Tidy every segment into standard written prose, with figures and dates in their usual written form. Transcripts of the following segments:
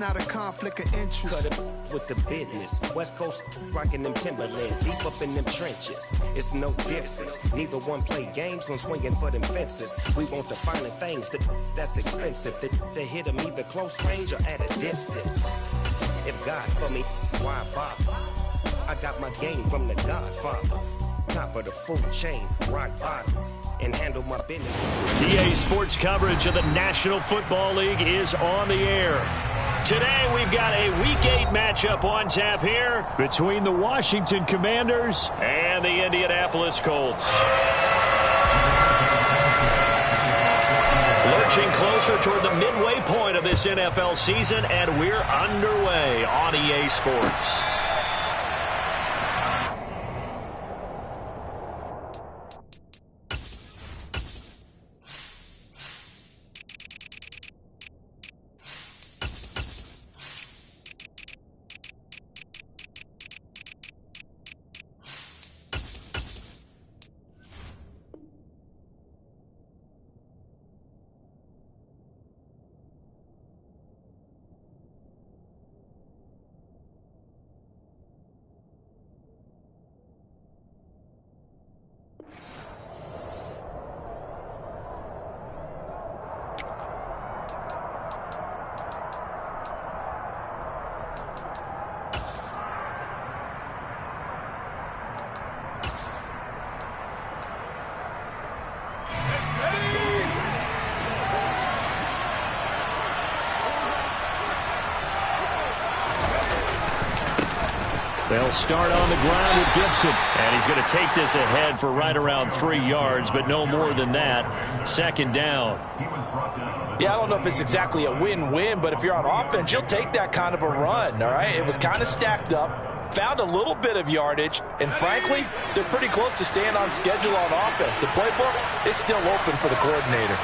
Not a conflict of interest. Cut it with the business. West Coast rocking them Timberlands, deep up in them trenches. It's no difference. Neither one play games when swinging for them fences. We want the finer things that's expensive. They hit them either close range or at a distance. If God for me, why bother? I got my game from the Godfather. Top of the food chain, rock bottom. And handle my business. EA Sports coverage of the National Football League is on the air. Today we've got a Week 8 matchup on tap here between the Washington Commanders and the Indianapolis Colts. Lurching closer toward the midway point of this NFL season, and we're underway on EA Sports. They'll start on the ground with Gibson. And he's going to take this ahead for right around 3 yards, but no more than that. Second down. Yeah, I don't know if it's exactly a win-win, but if you're on offense, you'll take that kind of a run, all right? It was kind of stacked up, found a little bit of yardage, and frankly, they're pretty close to staying on schedule on offense. The playbook is still open for the coordinator.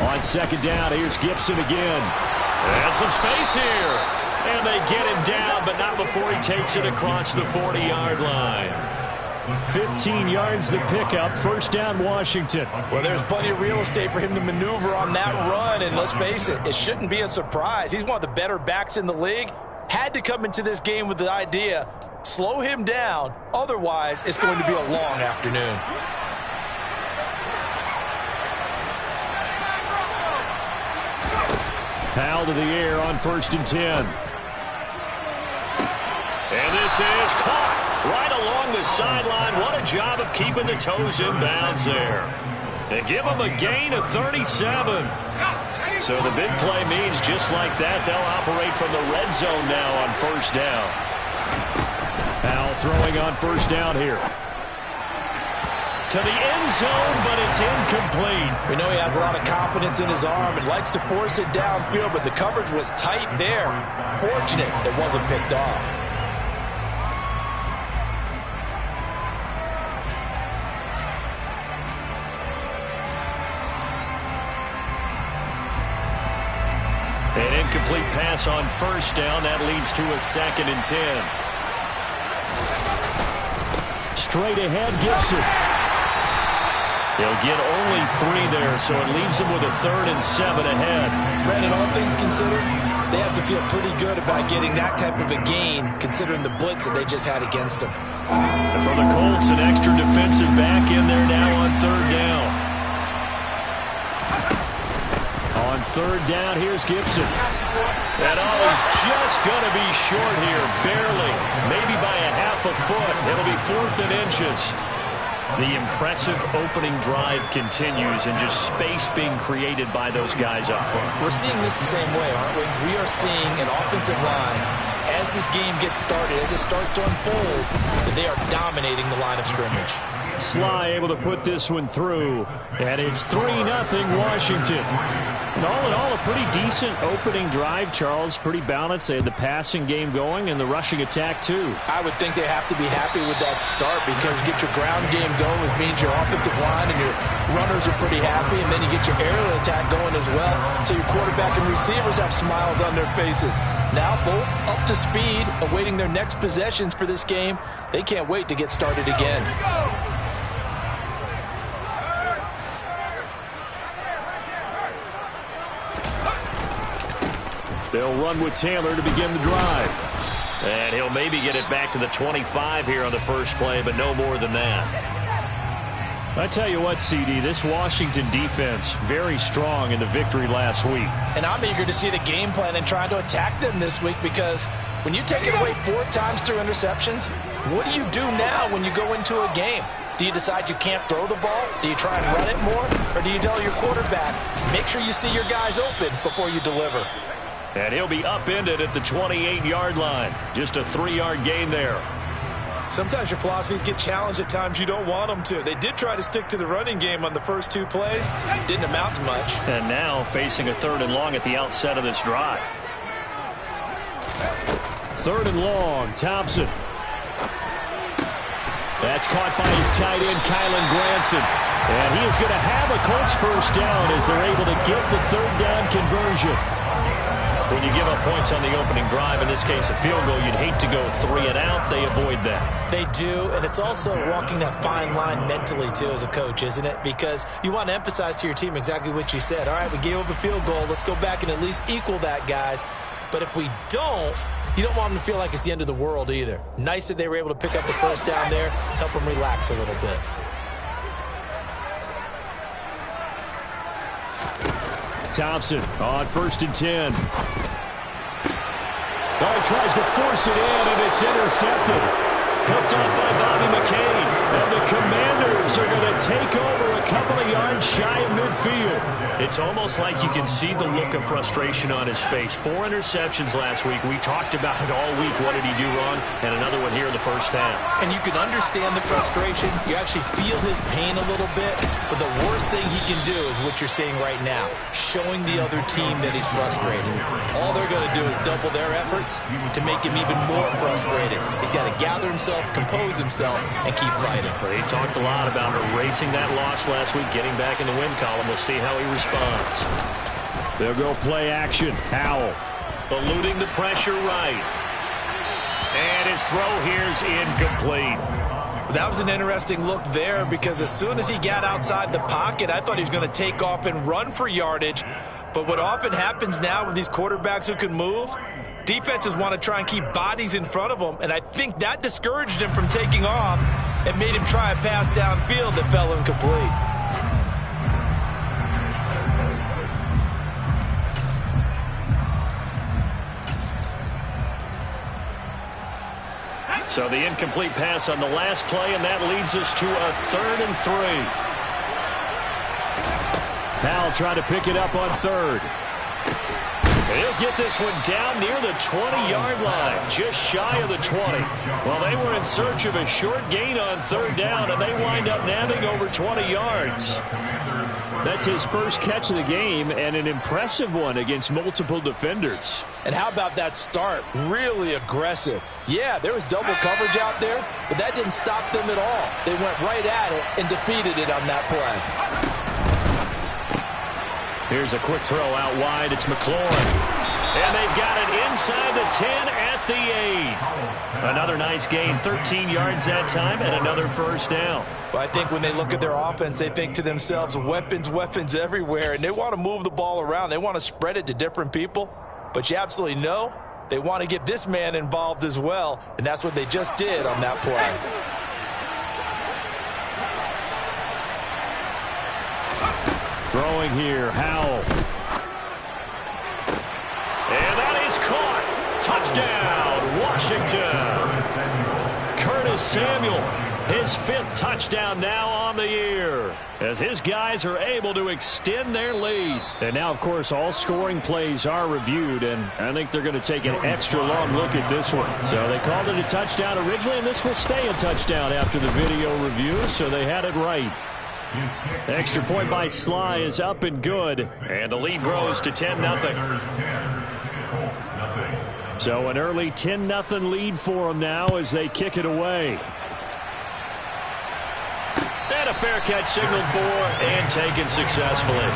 On second down, here's Gibson again. And some space here. And they get him down, but not before he takes it across the 40-yard line. 15 yards the pickup. First down, Washington. Well, there's plenty of real estate for him to maneuver on that run, and let's face it, it shouldn't be a surprise. He's one of the better backs in the league. Had to come into this game with the idea, slow him down, otherwise it's going to be a long afternoon. Powell to the air on 1st and 10. And this is caught right along the sideline. What a job of keeping the toes in bounds there. They give him a gain of 37. So the big play means just like that, they'll operate from the red zone now on 1st down. Powell throwing on 1st down here. To the end zone, but it's incomplete. We know he has a lot of confidence in his arm and likes to force it downfield, but the coverage was tight there. Fortunate it wasn't picked off. An incomplete pass on 1st down. That leads to a 2nd and 10. Straight ahead, Gibson. He'll get only 3 there, so it leaves him with a 3rd and 7 ahead. Brandon, all things considered, they have to feel pretty good about getting that type of a gain, considering the blitz that they just had against them. And for the Colts, an extra defensive back in there now on 3rd down. On 3rd down, here's Gibson. And he's just going to be short here, barely, maybe by a half a foot. It'll be 4th and inches. The impressive opening drive continues, and just space being created by those guys up front. We're seeing this the same way, aren't we? We are seeing an offensive line, as this game gets started, as it starts to unfold, that they are dominating the line of scrimmage. Sly able to put this one through, and it's 3-0 Washington. And all in all, a pretty decent opening drive, Charles. Pretty balanced. They had the passing game going and the rushing attack, too. I would think they have to be happy with that start because you get your ground game going, which means your offensive line and your runners are pretty happy, and then you get your aerial attack going as well, so your quarterback and receivers have smiles on their faces. Now both up to speed, awaiting their next possessions for this game. They can't wait to get started again. They'll run with Taylor to begin the drive. And he'll maybe get it back to the 25 here on the first play, but no more than that. I tell you what, CD, this Washington defense, very strong in the victory last week. And I'm eager to see the game plan and trying to attack them this week, because when you take it away 4 times through interceptions, what do you do now when you go into a game? Do you decide you can't throw the ball? Do you try and run it more? Or do you tell your quarterback, make sure you see your guys open before you deliver? And he'll be upended at the 28-yard line. Just a 3-yard gain there. Sometimes your philosophies get challenged at times you don't want them to. They did try to stick to the running game on the first 2 plays. Didn't amount to much. And now facing a 3rd and long at the outset of this drive. 3rd and long, Thompson. That's caught by his tight end, Kylan Granson. And he is going to have a Colts first down as they're able to get the 3rd down conversion. When you give up points on the opening drive, in this case a field goal, you'd hate to go 3 and out. They avoid that. They do, and it's also walking that fine line mentally, too, as a coach, isn't it? Because you want to emphasize to your team exactly what you said. All right, we gave up a field goal. Let's go back and at least equal that, guys. But if we don't, you don't want them to feel like it's the end of the world either. Nice that they were able to pick up the first down there, help them relax a little bit. Thompson on 1st and 10. Oh, he tries to force it in, and it's intercepted. Picked up by Bobby McCain. And the Commanders are going to take over a couple of yards shy of midfield. It's almost like you can see the look of frustration on his face. 4 interceptions last week. We talked about it all week. What did he do wrong? And another one here in the first half. And you can understand the frustration. You actually feel his pain a little bit. But the worst thing he can do is what you're seeing right now, showing the other team that he's frustrated. All they're going to do is double their efforts to make him even more frustrated. He's got to gather himself, compose himself, and keep fighting. Well, he talked a lot about erasing that loss last week, getting back in the win column. We'll see how he responds. They'll go play action. Howell eluding the pressure right. And his throw here's incomplete. That was an interesting look there, because as soon as he got outside the pocket, I thought he was going to take off and run for yardage. But what often happens now with these quarterbacks who can move, defenses want to try and keep bodies in front of them, and I think that discouraged him from taking off and made him try a pass downfield that fell incomplete. So the incomplete pass on the last play, and that leads us to a 3rd and 3. Howell trying to pick it up on 3rd. He'll get this one down near the 20-yard line, just shy of the 20. Well, they were in search of a short gain on 3rd down, and they wind up nabbing over 20 yards. That's his first catch of the game, and an impressive one against multiple defenders. And how about that start? Really aggressive. Yeah, there was double coverage out there, but that didn't stop them at all. They went right at it and defeated it on that play. Here's a quick throw out wide. It's McLaurin. And they've got it inside the 10 at the 8. Another nice gain, 13 yards that time, and another first down. Well, I think when they look at their offense, they think to themselves, weapons, weapons everywhere, and they want to move the ball around. They want to spread it to different people, but you absolutely know they want to get this man involved as well, and that's what they just did on that play. Throwing here, Howell. And that is caught. Touchdown, Washington. Curtis Samuel, his 5th touchdown now on the year, as his guys are able to extend their lead. And now, of course, all scoring plays are reviewed, and I think they're going to take an extra long look at this one. So they called it a touchdown originally, and this will stay a touchdown after the video review, so they had it right. Extra point by Sly is up and good, and the lead grows to 10-0. So an early 10-0 lead for them now as they kick it away. And a fair catch signaled for and taken successfully.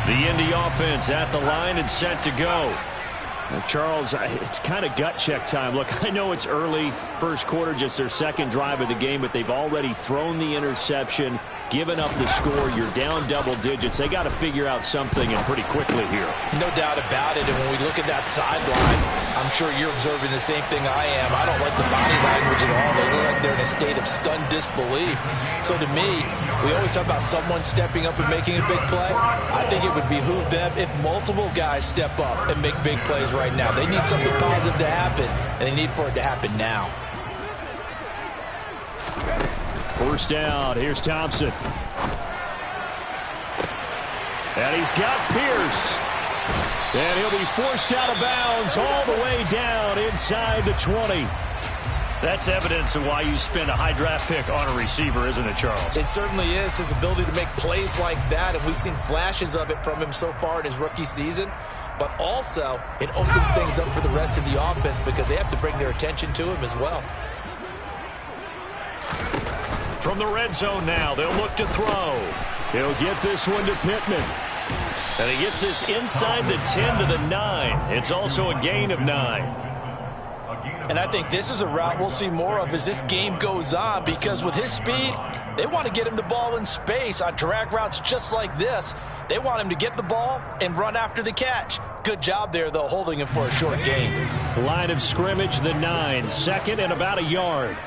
The Indy offense at the line and set to go. Charles, it's kind of gut check time. Look, I know it's early, first quarter, just their second drive of the game, but they've already thrown the interception, given up the score. You're down double digits. They got to figure out something, and pretty quickly here. No doubt about it. And when we look at that sideline, I'm sure you're observing the same thing I am. I don't like the body language at all. They look like they're in a state of stunned disbelief. So to me, we always talk about someone stepping up and making a big play. I think it would behoove them if multiple guys step up and make big plays right now. They need something positive to happen, and they need for it to happen now. First down. Here's Thompson. And he's got Pierce. And he'll be forced out of bounds all the way down inside the 20. That's evidence of why you spend a high draft pick on a receiver, isn't it, Charles? It certainly is, his ability to make plays like that, and we've seen flashes of it from him so far in his rookie season. But also, it opens things up for the rest of the offense because they have to bring their attention to him as well. From the red zone now, they'll look to throw. He'll get this one to Pittman. And he gets this inside the 10 to the 9. It's also a gain of 9. And I think this is a route we'll see more of as this game goes on, because with his speed, they want to get him the ball in space on drag routes just like this. They want him to get the ball and run after the catch. Good job there, though, holding him for a short gain. Line of scrimmage, the 9. Second and about a yard.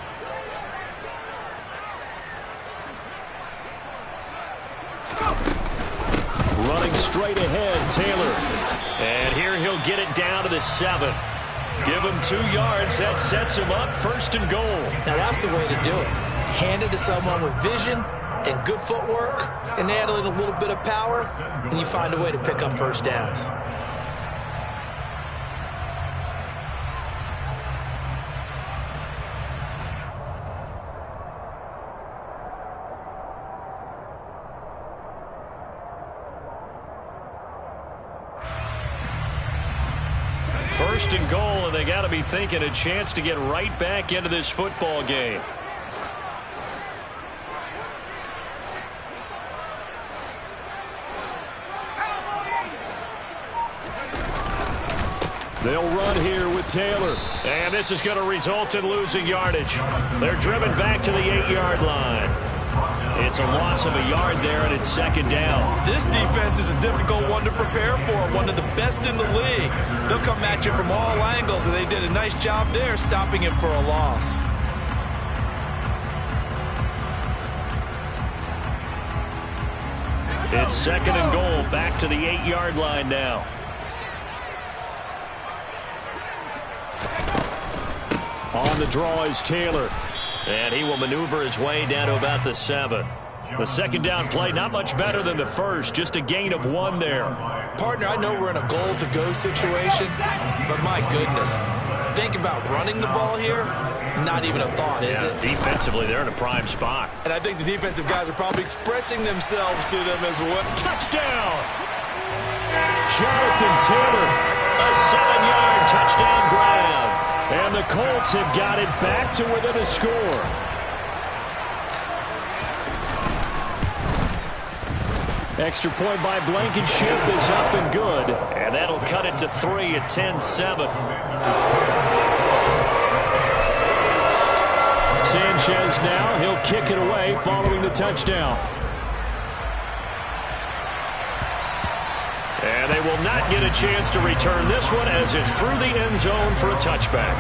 Running straight ahead, Taylor. And here he'll get it down to the 7. Give him 2 yards. That sets him up first and goal. Now that's the way to do it. Hand it to someone with vision and good footwork and add in a little bit of power, and you find a way to pick up first downs. First and goal, and they got to be thinking a chance to get right back into this football game. They'll run here with Taylor, and this is going to result in losing yardage. They're driven back to the 8-yard line. It's a loss of a yard there, and it's second down. This defense is a difficult one to prepare for, one of the best in the league. They'll come at you from all angles, and they did a nice job there stopping him for a loss. It's second and goal, back to the 8-yard line now. On the draw is Taylor. And he will maneuver his way down to about the 7. The second down play, not much better than the first. Just a gain of 1 there. Partner, I know we're in a goal-to-go situation, but my goodness, think about running the ball here. Not even a thought, is it? Defensively, they're in a prime spot. And I think the defensive guys are probably expressing themselves to them as well. Touchdown! Jonathan Taylor, a 7-yard touchdown grab. And the Colts have got it back to within a score. Extra point by Blankenship is up and good. And that'll cut it to 3 at 10-7. Sanchez now, he'll kick it away following the touchdown. And they will not get a chance to return this one as it's through the end zone for a touchback.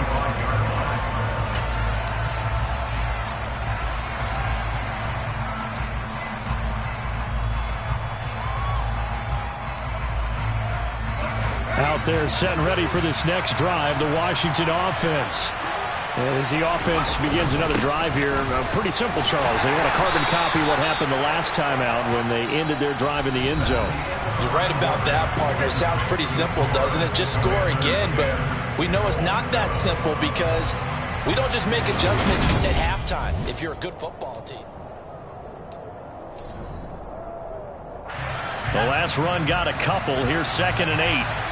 Out there set and ready for this next drive, the Washington offense. As the offense begins another drive here, pretty simple, Charles. They want to carbon copy what happened the last time out when they ended their drive in the end zone. You're right about that, partner. It sounds pretty simple, doesn't it? Just score again, but we know it's not that simple because we don't just make adjustments at halftime if you're a good football team. The last run got a couple. Here's second and 8.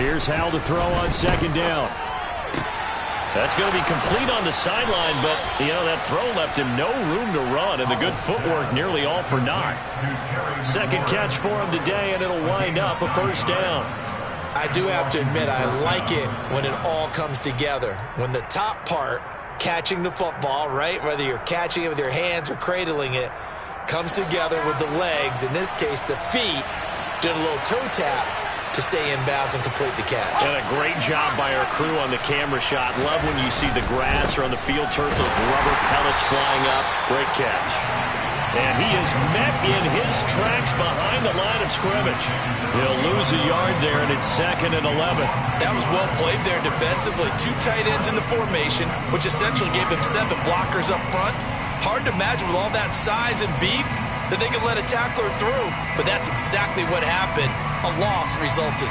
Here's Hal to throw on second down. That's going to be complete on the sideline, but, that throw left him no room to run, and the good footwork nearly all for naught. Second catch for him today, and it'll wind up a first down. I do have to admit, I like it when it all comes together. When the top part, catching the football, right, whether you're catching it with your hands or cradling it, comes together with the legs, in this case the feet, did a little toe tap to stay in bounds and complete the catch. And a great job by our crew on the camera shot. Love when you see the grass or on the field turf, those rubber pellets flying up. Great catch. And he is met in his tracks behind the line of scrimmage. He'll lose a yard there, and it's 2nd and 11. That was well played there defensively. 2 tight ends in the formation, which essentially gave him 7 blockers up front. Hard to imagine with all that size and beef that they could let a tackler through. But that's exactly what happened. A loss resulted.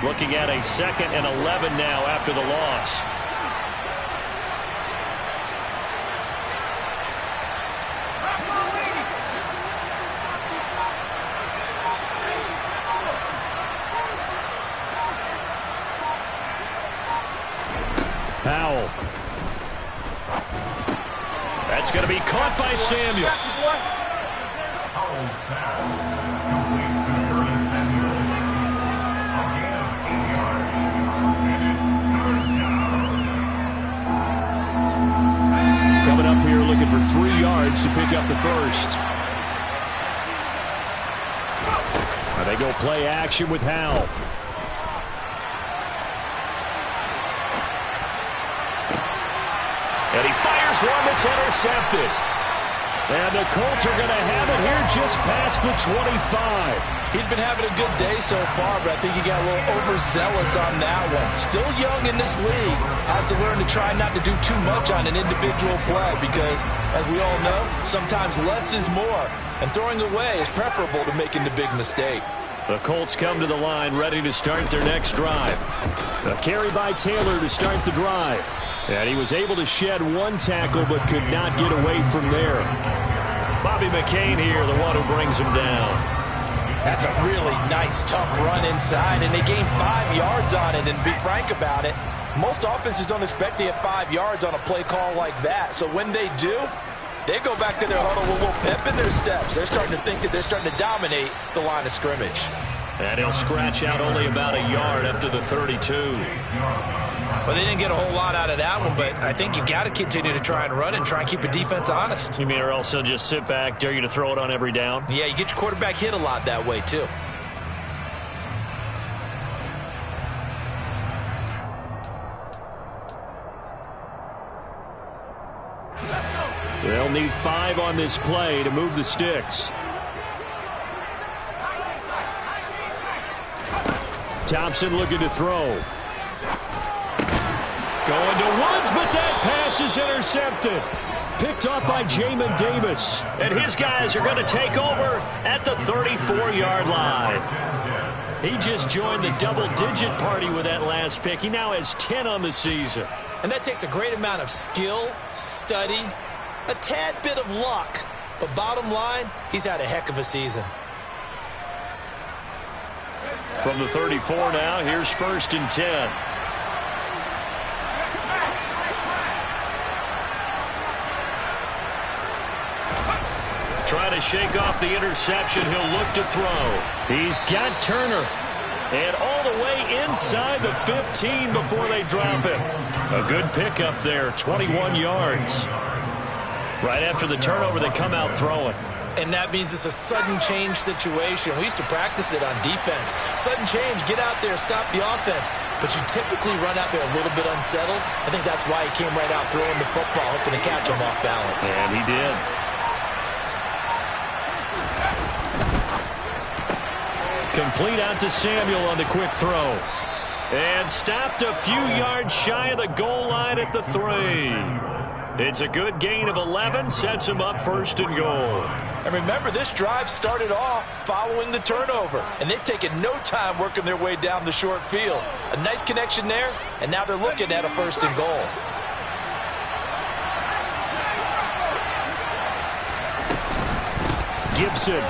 Looking at a 2nd and 11 now after the loss. Powell. That's going to be caught by Samuel. Coming up here looking for 3 yards to pick up the first. Now they go play action with Howell. And he fires one that's intercepted. And the Colts are going to have it here just past the 25. He'd been having a good day so far, but I think he got a little overzealous on that one. Still young in this league. Has to learn to try not to do too much on an individual play because, as we all know, sometimes less is more. And throwing away is preferable to making the big mistake. The Colts come to the line ready to start their next drive. A carry by Taylor to start the drive. And he was able to shed 1 tackle but could not get away from there. Bobby McCain here, the one who brings him down. That's a really nice, tough run inside, and they gained 5 yards on it. And to be frank about it, most offenses don't expect to get 5 yards on a play call like that. So when they do, they go back to their huddle with a little pep in their steps. They're starting to think that they're starting to dominate the line of scrimmage. And he'll scratch out only about a yard after the 32. Well, they didn't get a whole lot out of that one, but I think you've got to continue to try and run and try and keep a defense honest. You mean or else they'll just sit back, dare you to throw it on every down? Yeah, you get your quarterback hit a lot that way, too. They'll need 5 on this play to move the sticks. Thompson looking to throw. Going to Woods, but that pass is intercepted. Picked off by Jamin Davis. And his guys are going to take over at the 34-yard line. He just joined the double-digit party with that last pick. He now has 10 on the season. And that takes a great amount of skill, study, a tad bit of luck. But bottom line, he's had a heck of a season. From the 34 now, here's 1st and 10. Trying to shake off the interception. He'll look to throw. He's got Turner. And all the way inside the 15 before they drop him. A good pickup there, 21 yards. Right after the turnover, they come out throwing. And that means it's a sudden change situation. We used to practice it on defense. Sudden change, get out there, stop the offense. But you typically run out there a little bit unsettled. I think that's why he came right out throwing the football, hoping to catch him off balance. And he did. Complete out to Samuel on the quick throw. And stopped a few yards shy of the goal line at the 3. It's a good gain of 11, sets him up 1st and goal. And remember, this drive started off following the turnover, and they've taken no time working their way down the short field. A nice connection there, and now they're looking at a 1st and goal. Gibson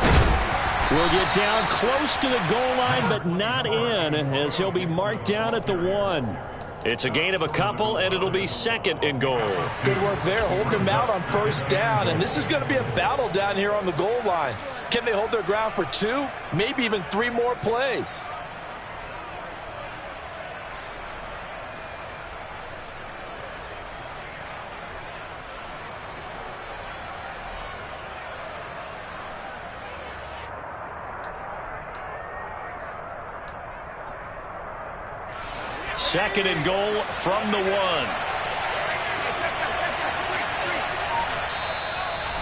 will get down close to the goal line, but not in, as he'll be marked down at the 1. It's a gain of a couple, and it'll be 2nd and goal. Good work there, holding him out on first down, and this is going to be a battle down here on the goal line. Can they hold their ground for 2, maybe even 3 more plays? Second and goal from the 1.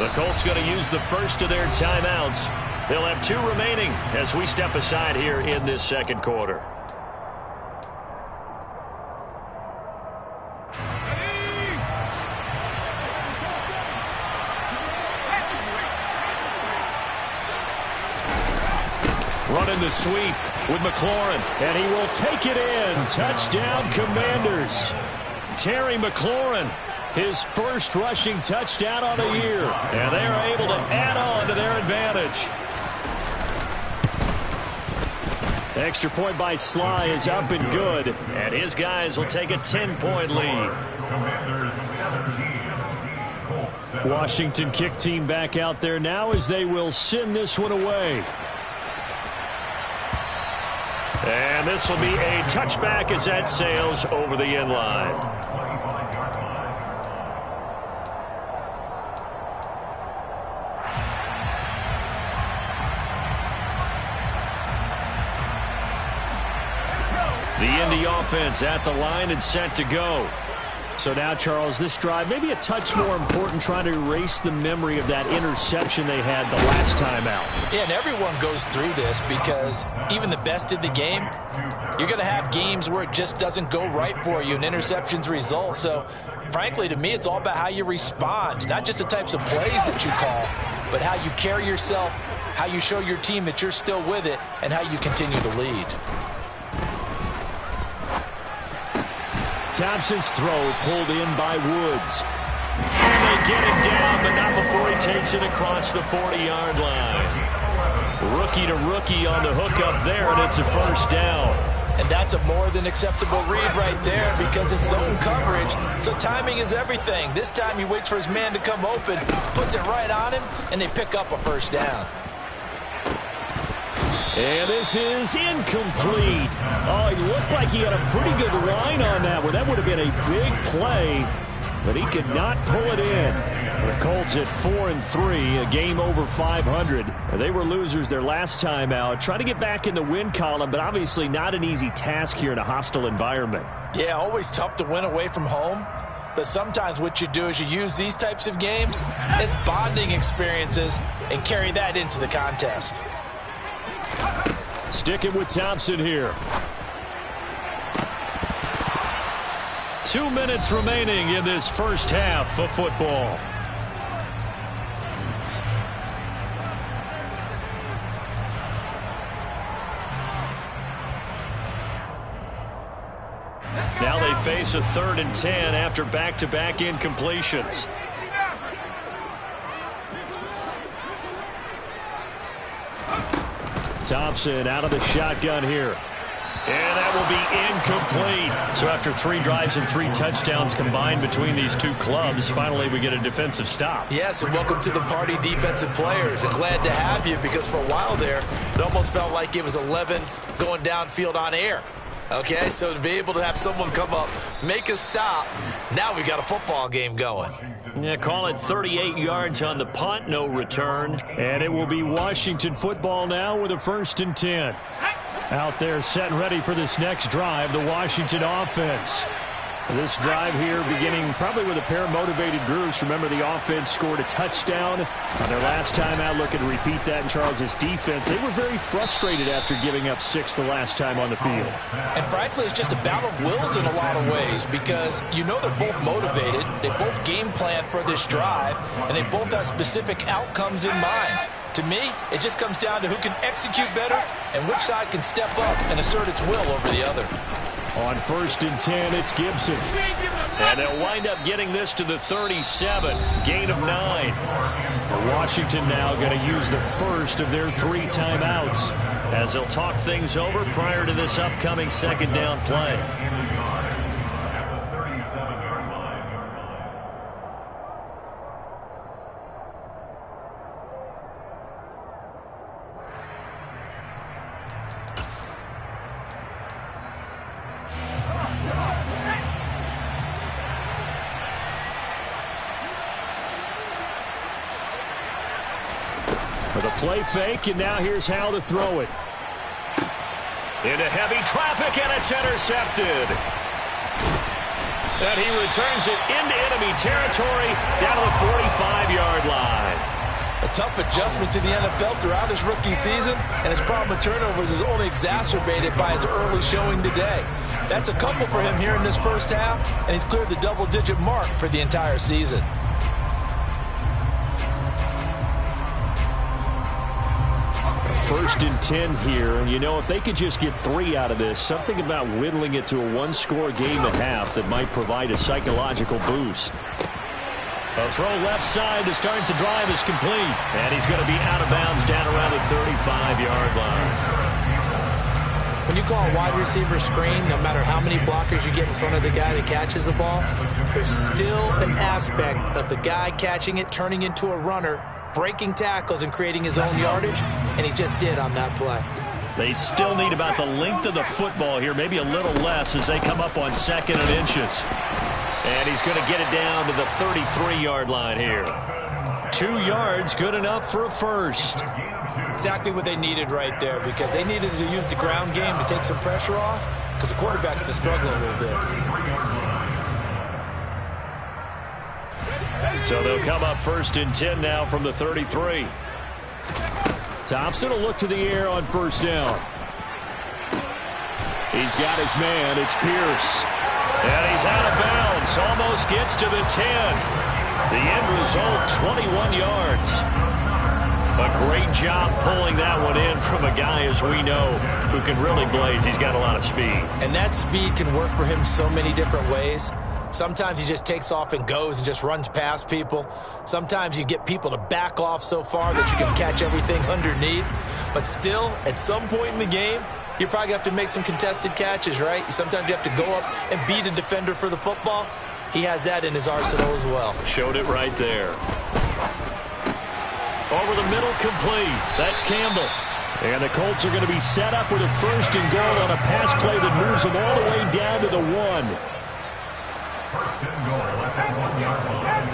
The Colts going to use the first of their timeouts. They'll have 2 remaining as we step aside here in this second quarter. Running the sweep with McLaurin, and he will take it in. Touchdown, Commanders. Terry McLaurin, his first rushing touchdown on the year, and they are able to add on to their advantage. Extra point by Sly is up and good, and his guys will take a 10-point lead. Washington kick team back out there now as they will send this one away. And this will be a touchback as that sails over the end line. The Indy offense at the line and set to go. So now, Charles, this drive maybe a touch more important, trying to erase the memory of that interception they had the last time out. Yeah, and everyone goes through this because even the best in the game, you're going to have games where it just doesn't go right for you and interceptions result. So, frankly, to me, it's all about how you respond, not just the types of plays that you call, but how you carry yourself, how you show your team that you're still with it, and how you continue to lead. Thompson's throw pulled in by Woods. And they get him down, but not before he takes it across the 40-yard line. Rookie to rookie on the hook up there, and it's a first down. And that's a more than acceptable read right there because it's zone coverage, so timing is everything. This time he waits for his man to come open, puts it right on him, and they pick up a first down. And this is incomplete. Oh, he looked like he had a pretty good line on that one. That would have been a big play, but he could not pull it in. The Colts at 4-3, a game over 500. They were losers their last time out. Trying to get back in the win column, but obviously not an easy task here in a hostile environment. Yeah, always tough to win away from home. But sometimes what you do is you use these types of games as bonding experiences and carry that into the contest. Sticking with Thompson here. 2 minutes remaining in this first half of football. Now they face a 3rd and 10 after back-to-back incompletions. Thompson out of the shotgun here. And that will be incomplete. So after 3 drives and 3 touchdowns combined between these two clubs, finally we get a defensive stop. Yes, and welcome to the party, defensive players. And glad to have you because for a while there, it almost felt like it was 11 going downfield on air. Okay, so to be able to have someone come up, make a stop, now we got a football game going. Yeah, call it 38 yards on the punt, no return. And it will be Washington football now with a 1st and 10. Out there set and ready for this next drive, the Washington offense. This drive here beginning probably with a pair of motivated groups. Remember, the offense scored a touchdown on their last time out. Looking to repeat that in Charles's defense. They were very frustrated after giving up 6 the last time on the field. And frankly, it's just a battle of wills in a lot of ways because you know they're both motivated. They both game plan for this drive, and they both have specific outcomes in mind. To me, it just comes down to who can execute better and which side can step up and assert its will over the other. On 1st and 10, it's Gibson. And they'll wind up getting this to the 37. Gain of 9. Washington now going to use the first of their 3 timeouts as they'll talk things over prior to this upcoming 2nd down play. For the play fake, and now here's how to throw it. Into heavy traffic, and it's intercepted. And he returns it into enemy territory down to the 45-yard line. A tough adjustment to the NFL throughout his rookie season, and his problem with turnovers is only exacerbated by his early showing today. That's a couple for him here in this first half, and he's cleared the double-digit mark for the entire season. 1st and 10 here, and you know, if they could just get 3 out of this, something about whittling it to a 1-score game at half that might provide a psychological boost. A throw left side to start to drive is complete, and he's going to be out of bounds down around the 35-yard line. When you call a wide receiver screen, no matter how many blockers you get in front of the guy that catches the ball, there's still an aspect of the guy catching it turning into a runner, breaking tackles and creating his own yardage, and he just did on that play. They still need about the length of the football here, maybe a little less as they come up on 2nd and inches. And he's going to get it down to the 33-yard line here. 2 yards, good enough for a first. Exactly what they needed right there, because they needed to use the ground game to take some pressure off, because the quarterback's been struggling a little bit. So they'll come up 1st and 10 now from the 33. Thompson will look to the air on 1st down. He's got his man. It's Pierce. And he's out of bounds. Almost gets to the 10. The end result, 21 yards. A great job pulling that one in from a guy, as we know, who can really blaze. He's got a lot of speed. And that speed can work for him so many different ways. Sometimes he just takes off and goes and just runs past people. Sometimes you get people to back off so far that you can catch everything underneath. But still, at some point in the game, you probably have to make some contested catches, right? Sometimes you have to go up and beat a defender for the football. He has that in his arsenal as well. Showed it right there. Over the middle, complete. That's Campbell. And the Colts are going to be set up with a 1st and goal on a pass play that moves them all the way down to the 1. 1st and goal at the 1-yard line.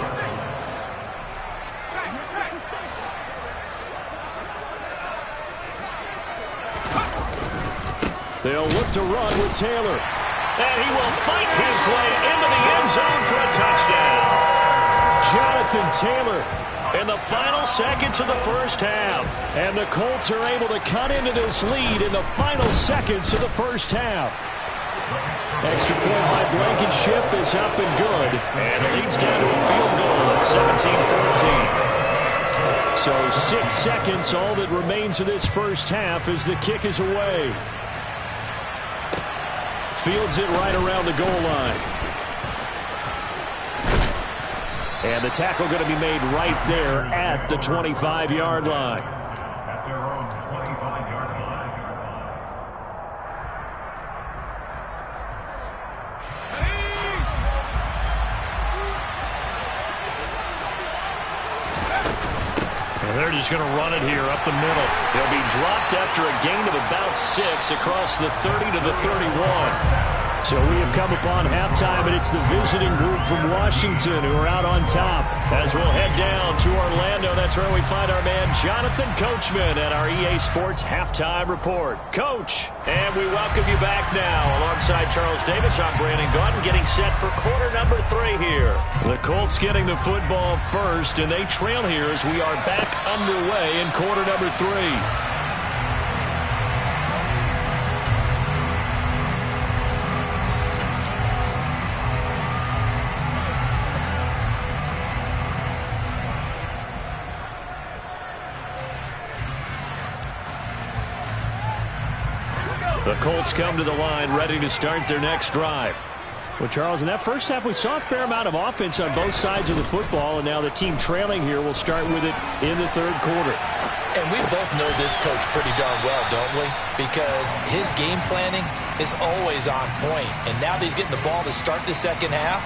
They'll look to run with Taylor. And he will fight his way into the end zone for a touchdown. Jonathan Taylor in the final seconds of the first half. And the Colts are able to cut into this lead in the final seconds of the first half. Extra point by Blankenship is up and good. And it leads down to a field goal at 17-14. So 6 seconds, all that remains of this first half as the kick is away. Fields it right around the goal line. And the tackle going to be made right there at the 25-yard line. At their own 25-yard line. And they're just going to run it here up the middle. They'll be dropped after a gain of about 6 across the 30 to the 31. So we have come upon halftime, and it's the visiting group from Washington who are out on top. As we'll head down to Orlando, that's where we find our man Jonathan Coachman at our EA Sports Halftime Report. Coach, and we welcome you back now. Alongside Charles Davis, I'm Brandon Gaudin, getting set for quarter number 3 here. The Colts getting the football first, and they trail here as we are back underway in quarter number 3. The Colts come to the line ready to start their next drive. Well, Charles, in that first half, we saw a fair amount of offense on both sides of the football, and now the team trailing here will start with it in the third quarter. And we both know this coach pretty darn well, don't we? Because his game planning is always on point. And now that he's getting the ball to start the second half,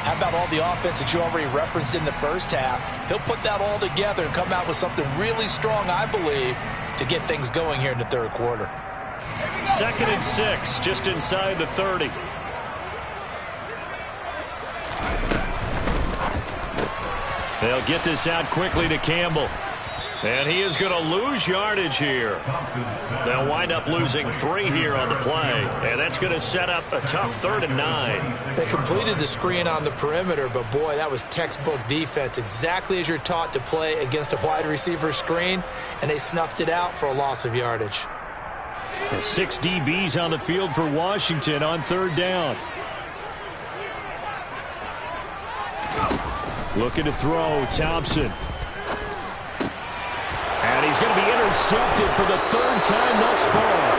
how about all the offense that you already referenced in the first half? He'll put that all together and come out with something really strong, I believe, to get things going here in the third quarter. 2nd and 6, just inside the 30. They'll get this out quickly to Campbell. And he is going to lose yardage here. They'll wind up losing 3 here on the play. And that's going to set up a tough 3rd and 9. They completed the screen on the perimeter, but boy, that was textbook defense. Exactly as you're taught to play against a wide receiver screen. And they snuffed it out for a loss of yardage. 6 DBs on the field for Washington on 3rd down. Looking to throw, Thompson. And he's going to be intercepted for the 3rd time thus far.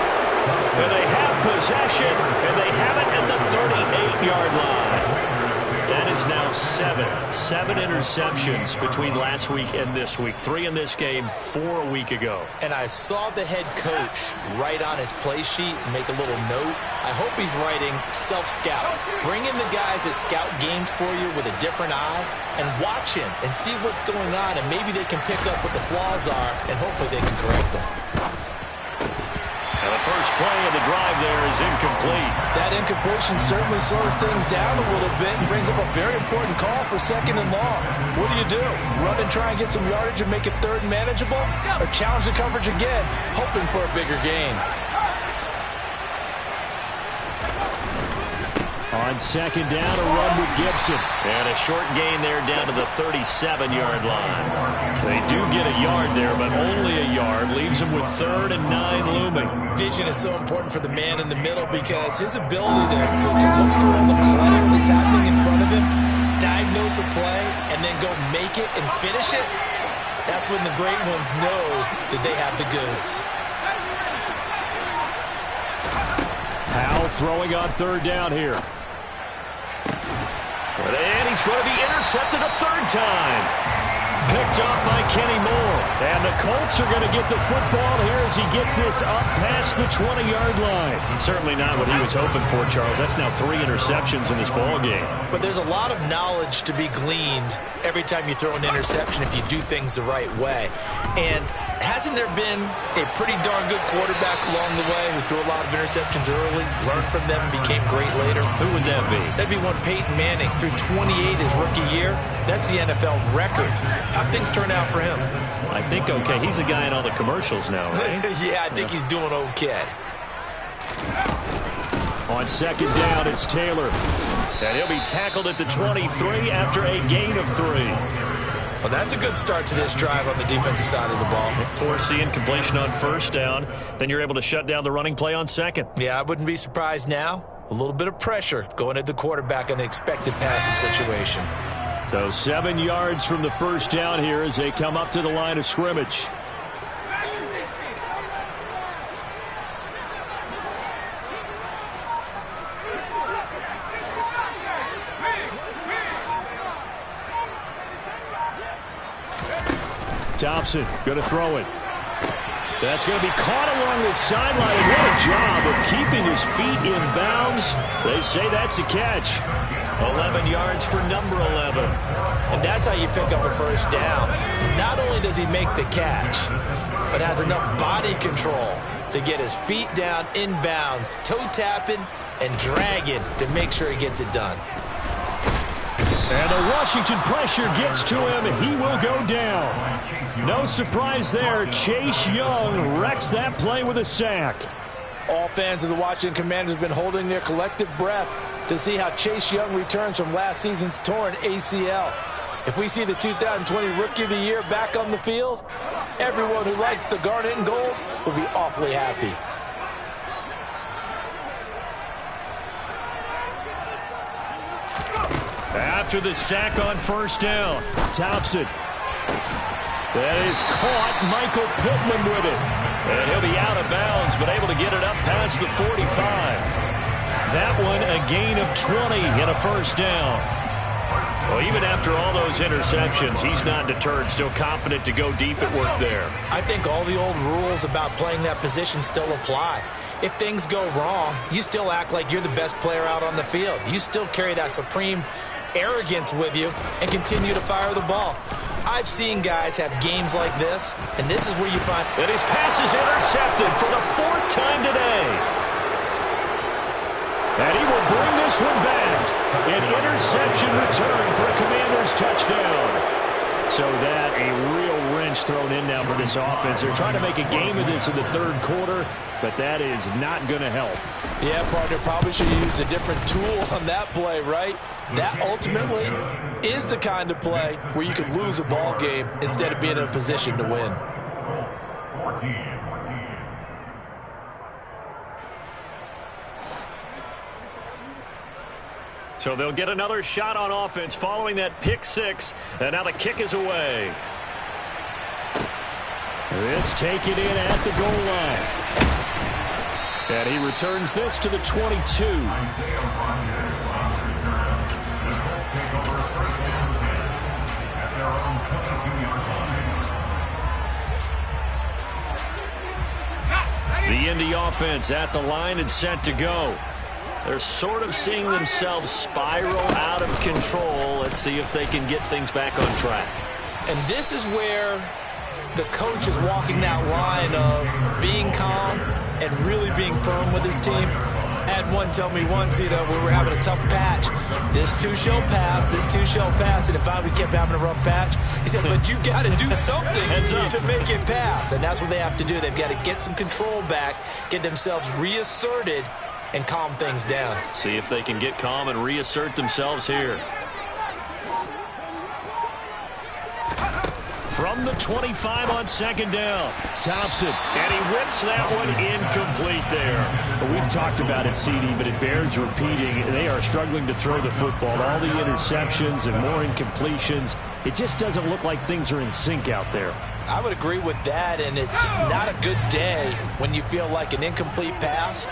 And they have possession, and they have it at the 38-yard line. That is now 7 interceptions between last week and this week. 3 in this game, 4 a week ago. And I saw the head coach write on his play sheet and make a little note. I hope he's writing self-scout. Bring in the guys that scout games for you with a different eye and watch him and see what's going on, and maybe they can pick up what the flaws are, and hopefully they can correct them. And the first play of the drive there is incomplete. That incompletion certainly slows things down a little bit and brings up a very important call for 2nd and long. What do? Run and try and get some yardage and make it 3rd and manageable? Or challenge the coverage again, hoping for a bigger gain? On 2nd down, a run with Gibson. And a short gain there down to the 37-yard line. They do get a yard there, but only a yard. Leaves them with 3rd and 9 looming. Vision is so important for the man in the middle because his ability to look through all the clutter that's happening in front of him, diagnose a play, and then go make it and finish it, that's when the great ones know that they have the goods. Powell throwing on 3rd down here. And he's going to be intercepted a 3rd time. Picked up by Kenny Moore. And the Colts are going to get the football here as he gets this up past the 20-yard line. Certainly not what he was hoping for, Charles. That's now 3 interceptions in this ball game. But there's a lot of knowledge to be gleaned every time you throw an interception if you do things the right way. And hasn't there been a pretty darn good quarterback along the way who threw a lot of interceptions early, learned from them, and became great later? Who would that be? That'd be one Peyton Manning. Threw 28 his rookie year. That's the NFL record. How'd things turn out for him? I think okay. He's the guy in all the commercials now, right? Yeah, I think he's doing okay. On 2nd down, it's Taylor. And he'll be tackled at the 23 after a gain of 3. Well, that's a good start to this drive on the defensive side of the ball. Force the incompletion on 1st down. Then you're able to shut down the running play on 2nd. Yeah, I wouldn't be surprised now. A little bit of pressure going at the quarterback in the expected passing situation. So 7 yards from the 1st down here as they come up to the line of scrimmage. Thompson going to throw it. That's going to be caught along the sideline. What a job of keeping his feet in bounds. They say that's a catch. 11 yards for number 11. And that's how you pick up a 1st down. Not only does he make the catch, but has enough body control to get his feet down in bounds, toe tapping and dragging to make sure he gets it done. And the Washington pressure gets to him. He will go down. No surprise there. Chase Young wrecks that play with a sack. All fans of the Washington Commanders have been holding their collective breath to see how Chase Young returns from last season's torn ACL. If we see the 2020 Rookie of the Year back on the field, everyone who likes the garnet and gold will be awfully happy. After the sack on 1st down, Thompson. That is caught. Michael Pittman with it. And he'll be out of bounds, but able to get it up past the 45. That one a gain of 20 and a first down. Well, even after all those interceptions, he's not deterred, still confident to go deep at work there. I think all the old rules about playing that position still apply. If things go wrong, you still act like you're the best player out on the field. You still carry that supreme arrogance with you and continue to fire the ball. I've seen guys have games like this, and this is where you find... And his pass is intercepted for the 4th time today. And he will bring this one back. An interception return for a Commanders touchdown. So that a real wrench thrown in now for this offense. They're trying to make a game of this in the 3rd quarter, but that is not going to help. Yeah, partner, probably should have used a different tool on that play, right? That ultimately is the kind of play where you can lose a ball game instead of being in a position to win. 14. So they'll get another shot on offense following that pick 6, and now the kick is away. This taken in at the goal line. And he returns this to the 22. The Indy offense at the line and set to go. They're sort of seeing themselves spiral out of control. Let's see if they can get things back on track. And this is where the coach is walking that line of being calm and really being firm with his team. I had one tell me once, we were having a tough patch. This too shall pass, this too shall pass. And if we kept having a rough patch, he said, but you got to do something to make it pass. And that's what they have to do. They've got to get some control back, get themselves reasserted, and calm things down. See if they can get calm and reassert themselves here. From the 25 on 2nd down. Thompson. And he whips that one incomplete there. Well, we've talked about it, CD, but it bears repeating. They are struggling to throw the football. All the interceptions and more incompletions. It just doesn't look like things are in sync out there. I would agree with that, and it's not a good day when you feel like an incomplete pass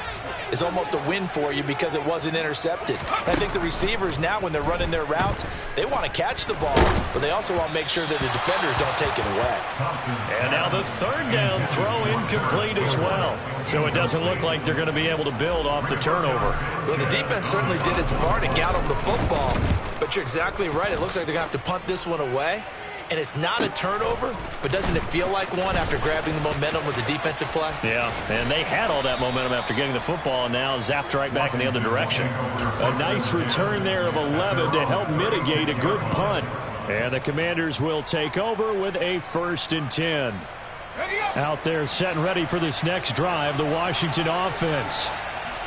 is almost a win for you because it wasn't intercepted. I think the receivers now, when they're running their routes, they want to catch the ball, but they also want to make sure that the defenders don't take it away. And now the 3rd down throw incomplete as well. So it doesn't look like they're going to be able to build off the turnover. Well, the defense certainly did its part to get them the football, but you're exactly right. It looks like they're going to have to punt this one away. And it's not a turnover, but doesn't it feel like one after grabbing the momentum with the defensive play? Yeah, and they had all that momentum after getting the football, and now zapped right back in the other direction. A nice return there of 11 to help mitigate a good punt. And the Commanders will take over with a 1st and 10. Out there set and ready for this next drive, the Washington offense.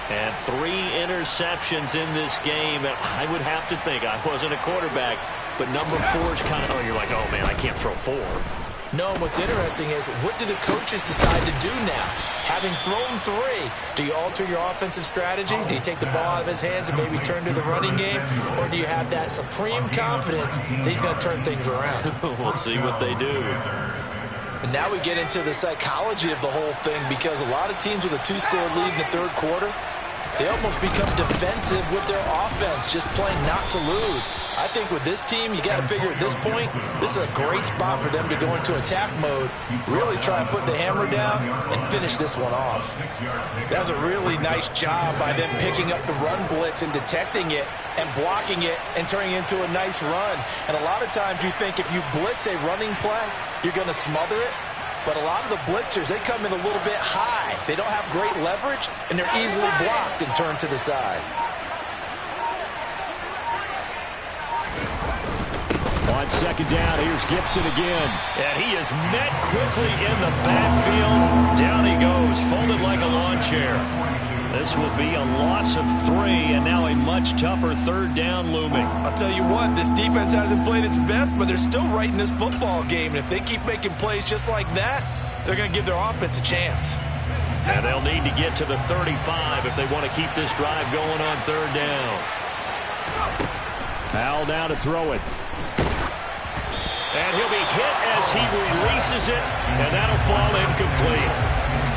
And 3 interceptions in this game. I would have to think, I wasn't a quarterback, but number 4 is kind of, you're like, oh, man, I can't throw 4. No, what's interesting is what do the coaches decide to do now? Having thrown 3, do you alter your offensive strategy? Do you take the ball out of his hands and maybe turn to the running game? Or do you have that supreme confidence that he's going to turn things around? We'll see what they do. And now we get into the psychology of the whole thing because a lot of teams with a 2-score lead in the 3rd quarter, they almost become defensive with their offense, just playing not to lose. I think with this team, you got to figure at this point, this is a great spot for them to go into attack mode, really try and put the hammer down and finish this one off. That was a really nice job by them picking up the run blitz and detecting it and blocking it and turning it into a nice run. And a lot of times you think if you blitz a running play, you're going to smother it. But a lot of the blitzers, they come in a little bit high. They don't have great leverage, and they're easily blocked and turned to the side. On 2nd down, here's Gibson again. And he is met quickly in the backfield. Down he goes, folded like a lawn chair. This will be a loss of 3, and now a much tougher 3rd down looming. I'll tell you what, this defense hasn't played its best, but they're still right in this football game. And if they keep making plays just like that, they're going to give their offense a chance. And they'll need to get to the 35 if they want to keep this drive going on 3rd down. Al now to throw it. And he'll be hit as he releases it, and that'll fall incomplete.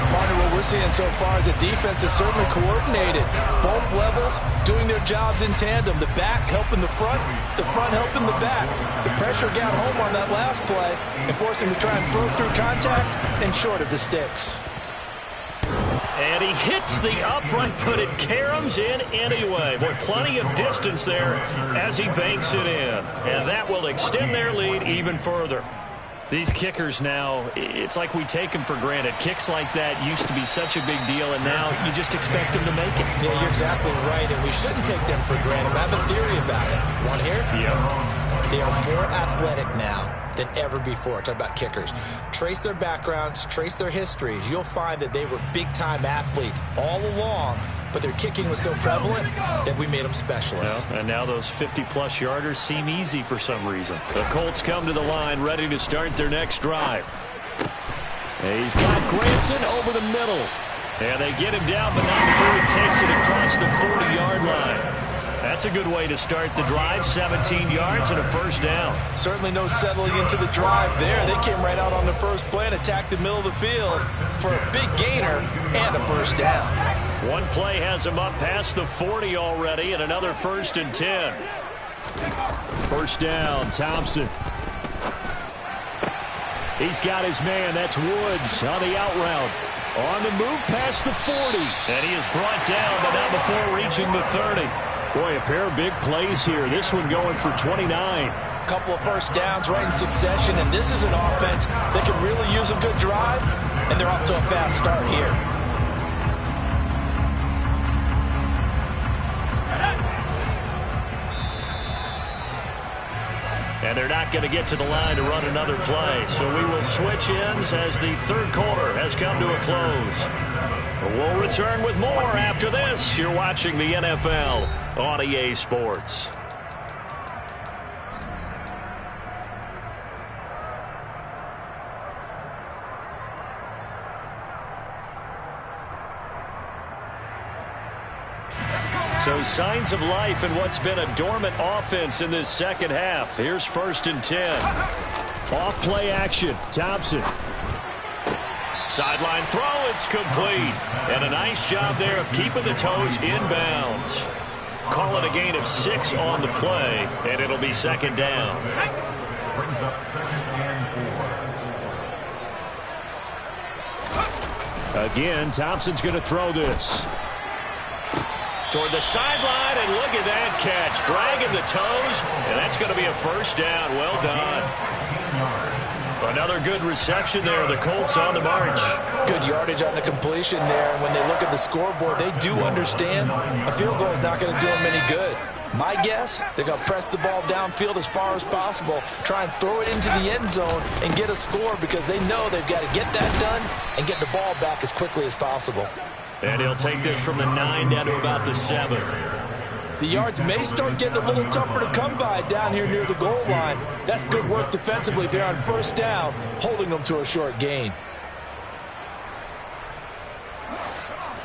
Partner, what we're seeing so far is the defense is certainly coordinated. Both levels doing their jobs in tandem. The back helping the front helping the back. The pressure got home on that last play and forced him to try and throw through contact and short of the sticks. And he hits the upright, but it caroms in anyway. Boy, plenty of distance there as he banks it in. And that will extend their lead even further. These kickers now, it's like we take them for granted. Kicks like that used to be such a big deal, and now you just expect them to make it. Yeah, you're exactly right, and we shouldn't take them for granted. I have a theory about it. Want to hear it? Yeah. They are more athletic now than ever before. Talk about kickers. Trace their backgrounds, trace their histories. You'll find that they were big-time athletes all along, but their kicking was so prevalent that we made them specialists. Well, and now those 50-plus yarders seem easy for some reason. The Colts come to the line ready to start their next drive. He's got Granson over the middle. And they get him down, but not before he takes it across the 40-yard line. That's a good way to start the drive. 17 yards and a first down. Certainly no settling into the drive there. They came right out on the first play and attacked the middle of the field for a big gainer and a first down. One play has him up past the 40 already, and another 1st and 10. First down, Thompson. He's got his man. That's Woods on the out route. On the move past the 40. And he is brought down, but not before reaching the 30. Boy, a pair of big plays here. This one going for 29. A couple of first downs right in succession, and this is an offense that can really use a good drive, and they're off to a fast start here. And they're not going to get to the line to run another play. So we will switch ends as the third quarter has come to a close. We'll return with more after this. You're watching the NFL on EA Sports. So signs of life in what's been a dormant offense in this second half. Here's 1st and 10. Off play action. Thompson. Sideline throw. It's complete. And a nice job there of keeping the toes inbounds. Call it a gain of 6 on the play, and it'll be 2nd down. Brings up 2nd and 4. Again, Thompson's going to throw this. Toward the sideline, and look at that catch. Dragging the toes, and that's going to be a first down. Well done. Another good reception there. The Colts on the march. Good yardage on the completion there. And when they look at the scoreboard, they do understand a field goal is not going to do them any good. My guess, they're going to press the ball downfield as far as possible, try and throw it into the end zone and get a score because they know they've got to get that done and get the ball back as quickly as possible. And he'll take this from the 9 down to about the 7. The yards may start getting a little tougher to come by down here near the goal line. That's good work defensively there on first down, holding them to a short gain.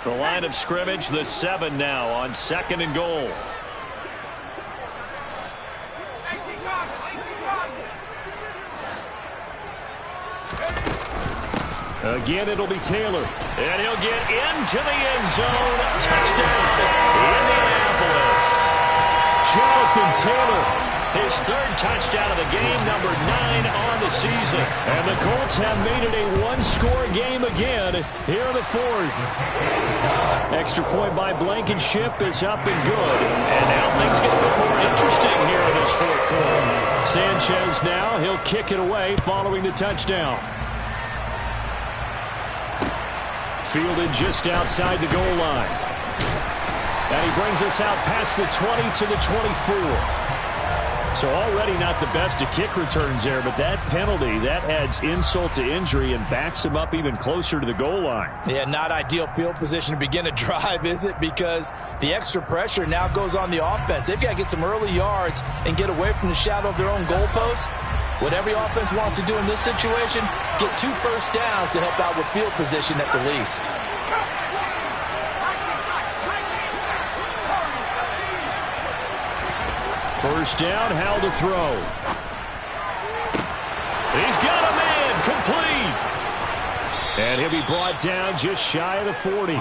The line of scrimmage, the 7 now on 2nd and goal. Again, it'll be Taylor. And he'll get into the end zone. Touchdown, Indianapolis. Jonathan Taylor, his 3rd touchdown of the game, number 9 on the season. And the Colts have made it a one-score game again here in the 4th. Extra point by Blankenship is up and good. And now things get a bit more interesting here in this 4th quarter. Sanchez now, he'll kick it away following the touchdown. Fielded just outside the goal line. And he brings us out past the 20 to the 24. So already not the best of kick returns there, but that penalty, that adds insult to injury and backs him up even closer to the goal line. Yeah, not ideal field position to begin a drive, is it? Because the extra pressure now goes on the offense. They've got to get some early yards and get away from the shadow of their own goalposts. What every offense wants to do in this situation, get 2 first downs to help out with field position at the least. First down, Howell to throw. He's got a man complete. And he'll be brought down just shy of the 40.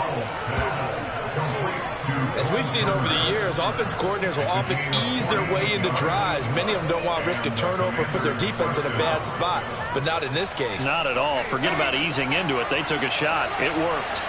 As we've seen over the years, offense coordinators will often ease their way into drives. Many of them don't want to risk a turnover or put their defense in a bad spot, but not in this case. Not at all. Forget about easing into it. They took a shot. It worked.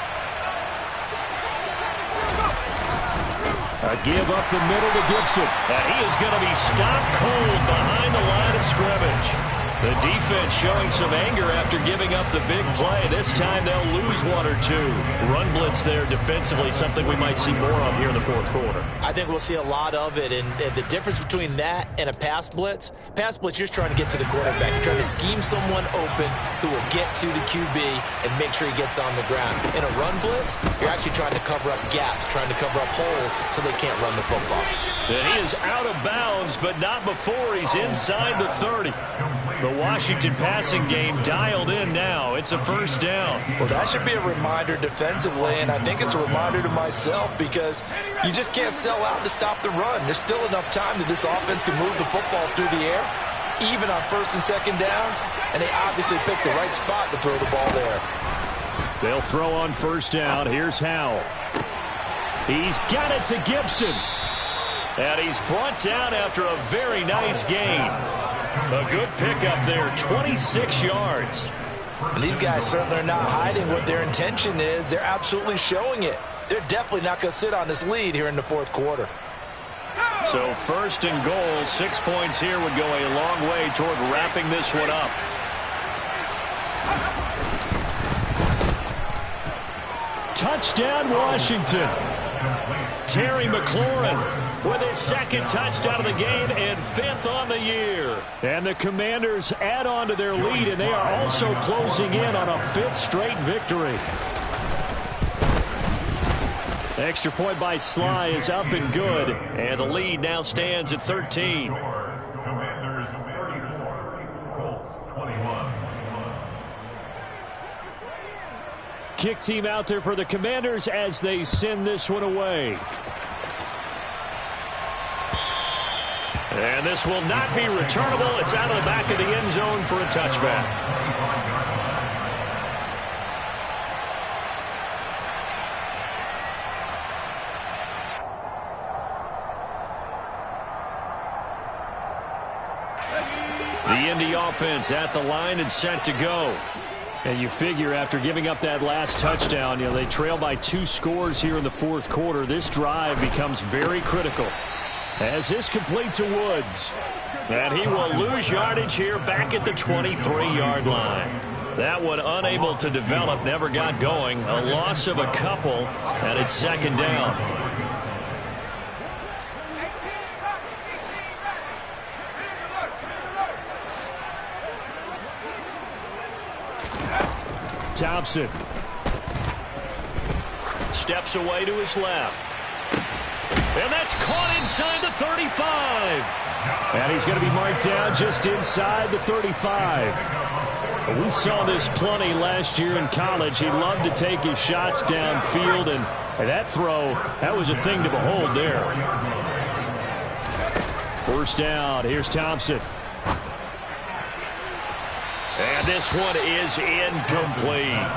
A give up the middle to Gibson. And he is going to be stopped cold behind the line of scrimmage. The defense showing some anger after giving up the big play. This time they'll lose one or two. Run blitz there defensively, something we might see more of here in the fourth quarter. I think we'll see a lot of it, and the difference between that and a pass blitz, you're just trying to get to the quarterback. You're trying to scheme someone open who will get to the QB and make sure he gets on the ground. In a run blitz, you're actually trying to cover up gaps, trying to cover up holes so they can't run the football. And he is out of bounds, but not before he's inside the 30. The Washington passing game dialed in now. It's a first down. Well, that should be a reminder defensively, and I think it's a reminder to myself because you just can't sell out to stop the run. There's still enough time that this offense can move the football through the air, even on first and second downs, and they obviously picked the right spot to throw the ball there. They'll throw on first down. Here's Howell. He's got it to Gibson. And he's brought down after a very nice gain. A good pickup there, 26 yards. And these guys certainly are not hiding what their intention is. They're absolutely showing it. They're definitely not going to sit on this lead here in the fourth quarter. So first and goal, 6 points here would go a long way toward wrapping this one up. Touchdown, Washington. Terry McLaurin with his second touchdown of the game and 5th on the year. And the Commanders add on to their lead, and they are also closing in on a 5th straight victory. Extra point by Sly is up and good, and the lead now stands at 13. Commanders 34, Colts 21. Kick team out there for the Commanders as they send this one away. And this will not be returnable. It's out of the back of the end zone for a touchback. The Indy offense at the line and set to go. And you figure after giving up that last touchdown, they trail by 2 scores here in the fourth quarter. This drive becomes very critical. As this complete to Woods. And he will lose yardage here back at the 23-yard line. That one unable to develop, never got going. A loss of a couple, and it's second down. Thompson. Steps away to his left. And that's caught inside the 35. And he's going to be marked down just inside the 35. We saw this plenty last year in college. He loved to take his shots downfield, and that throw, that was a thing to behold there. First down, here's Thompson. And this one is incomplete.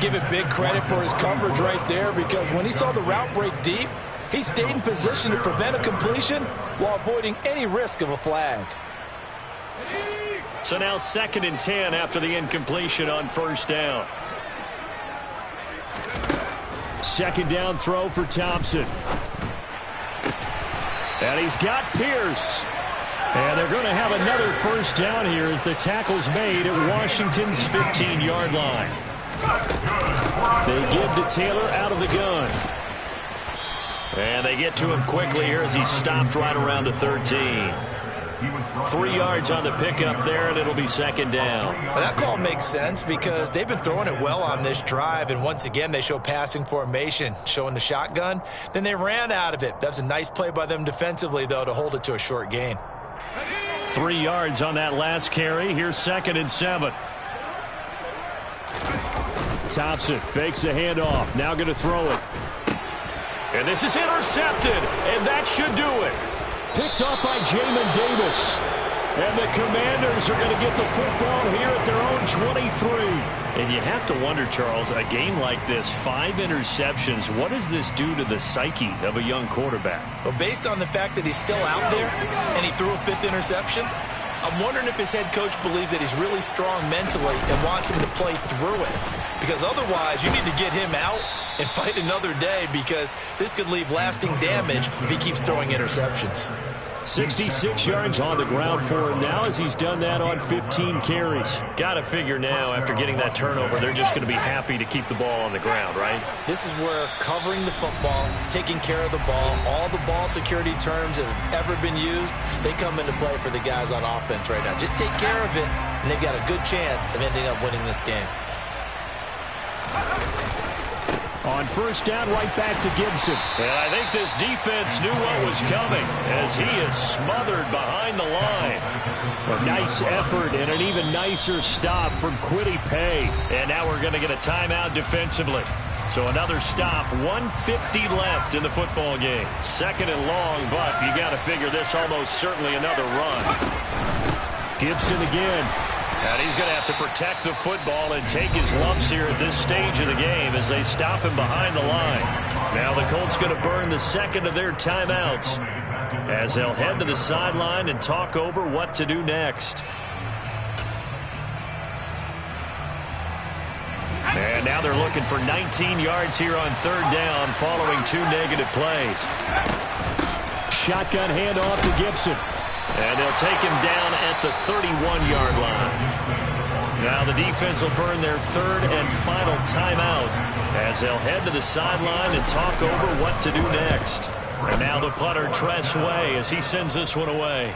Give it big credit for his coverage right there because when he saw the route break deep, he stayed in position to prevent a completion while avoiding any risk of a flag. So now 2nd and 10 after the incompletion on first down. Second down throw for Thompson. And he's got Pierce. And they're going to have another first down here as the tackle's made at Washington's 15-yard line. They give to Taylor out of the gun. And they get to him quickly here as he's stopped right around the 13. 3 yards on the pickup there, and it'll be second down. Well, that call makes sense because they've been throwing it well on this drive, and once again they show passing formation, showing the shotgun. Then they ran out of it. That's a nice play by them defensively, though, to hold it to a short gain. 3 yards on that last carry. Here's 2nd and 7. Thompson fakes a handoff. Now going to throw it. And this is intercepted, and that should do it. Picked up by Jamin Davis. And the Commanders are going to get the football here at their own 23. And you have to wonder, Charles, a game like this, 5 interceptions, what does this do to the psyche of a young quarterback? Well, based on the fact that he's still out there and he threw a 5th interception, I'm wondering if his head coach believes that he's really strong mentally and wants him to play through it. Because otherwise, you need to get him out and fight another day, because this could leave lasting damage if he keeps throwing interceptions. 66 yards on the ground for him now as he's done that on 15 carries. Got to figure now, after getting that turnover, they're just going to be happy to keep the ball on the ground, right? This is where covering the football, taking care of the ball, all the ball security terms that have ever been used, they come into play for the guys on offense right now. Just take care of it, and they've got a good chance of ending up winning this game. On first down, right back to Gibson. And I think this defense knew what was coming as he is smothered behind the line. A nice effort and an even nicer stop from Kwity Paye. And now we're going to get a timeout defensively. So another stop, 1:50 left in the football game. 2nd and long, but you got to figure this almost certainly another run. Gibson again. And he's going to have to protect the football and take his lumps here at this stage of the game as they stop him behind the line. Now the Colts going to burn the 2nd of their timeouts as they'll head to the sideline and talk over what to do next. And now they're looking for 19 yards here on 3rd down following 2 negative plays. Shotgun handoff to Gibson. And they'll take him down at the 31-yard line. Now the defense will burn their 3rd and final timeout as they'll head to the sideline and talk over what to do next. And now the punter, Tress Way, as he sends this one away.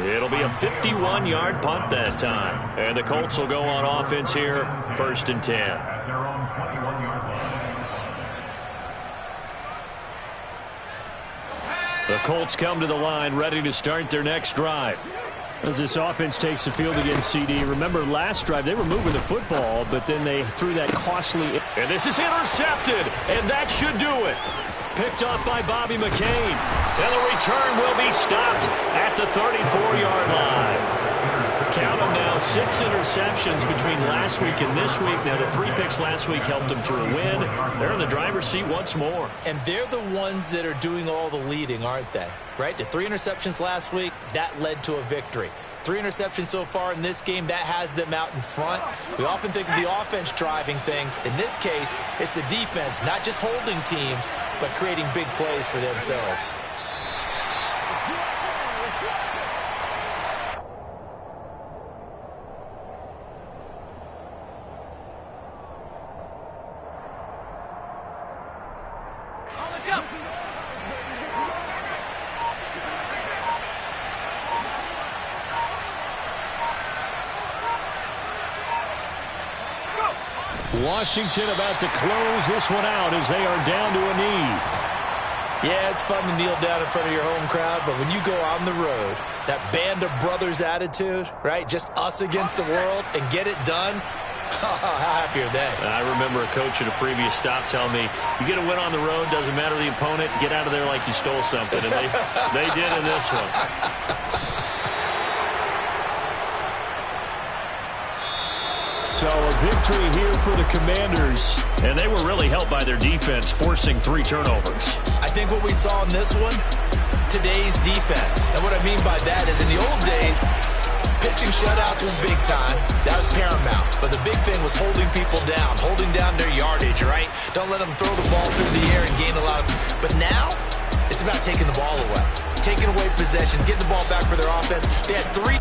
It'll be a 51-yard punt that time. And the Colts will go on offense here, 1st and 10. Their own 21-yard line. The Colts come to the line ready to start their next drive. As this offense takes the field against CD, remember last drive they were moving the football, but then they threw that costly. And this is intercepted, and that should do it. Picked off by Bobby McCain. And the return will be stopped at the 34-yard line. Count them now, 6 interceptions between last week and this week. Now, the 3 picks last week helped them to a win. They're in the driver's seat once more. And they're the ones that are doing all the leading, aren't they? Right? The 3 interceptions last week, that led to a victory. 3 interceptions so far in this game, that has them out in front. We often think of the offense driving things. In this case, it's the defense, not just holding teams, but creating big plays for themselves. Washington about to close this one out as they are down to a knee. Yeah, it's fun to kneel down in front of your home crowd, but when you go on the road, that band of brothers attitude, right? Just us against the world and get it done. How happy are they? I remember a coach at a previous stop telling me, you get a win on the road, doesn't matter the opponent, get out of there like you stole something. And they did in this one. So a victory here for the Commanders. And they were really helped by their defense, forcing 3 turnovers. I think what we saw in this one, today's defense. And what I mean by that is in the old days, pitching shutouts was big time. That was paramount. But the big thing was holding people down, holding down their yardage, right? Don't let them throw the ball through the air and gain a lot of... But now, it's about taking the ball away. Taking away possessions, getting the ball back for their offense. They had 3...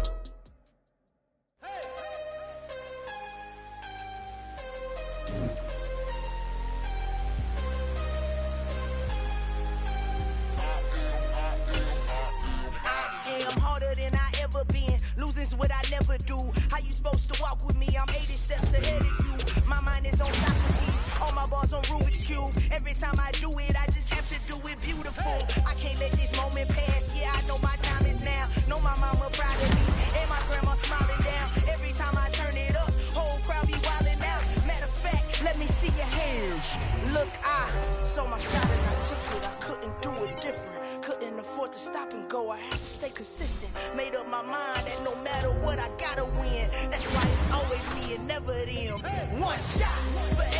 What I never do. How you supposed to walk with me? I'm 80 steps ahead of you. My mind is on Socrates, all my bars on Rubik's Cube. Every time I do it, I just have to do it beautiful. I can't let this moment pass. Yeah, I know my time is now. Know my mama proud of me, and my grandma smiling down. Every time I turn it up, whole crowd be wilding out. Matter of fact, let me see your hands. Look, I saw my shot and I took it. I couldn't do it different. Couldn't afford to stop and go. I had to stay consistent. Made up my mind that no matter what, I gotta win. That's why it's always me and never them. One shot for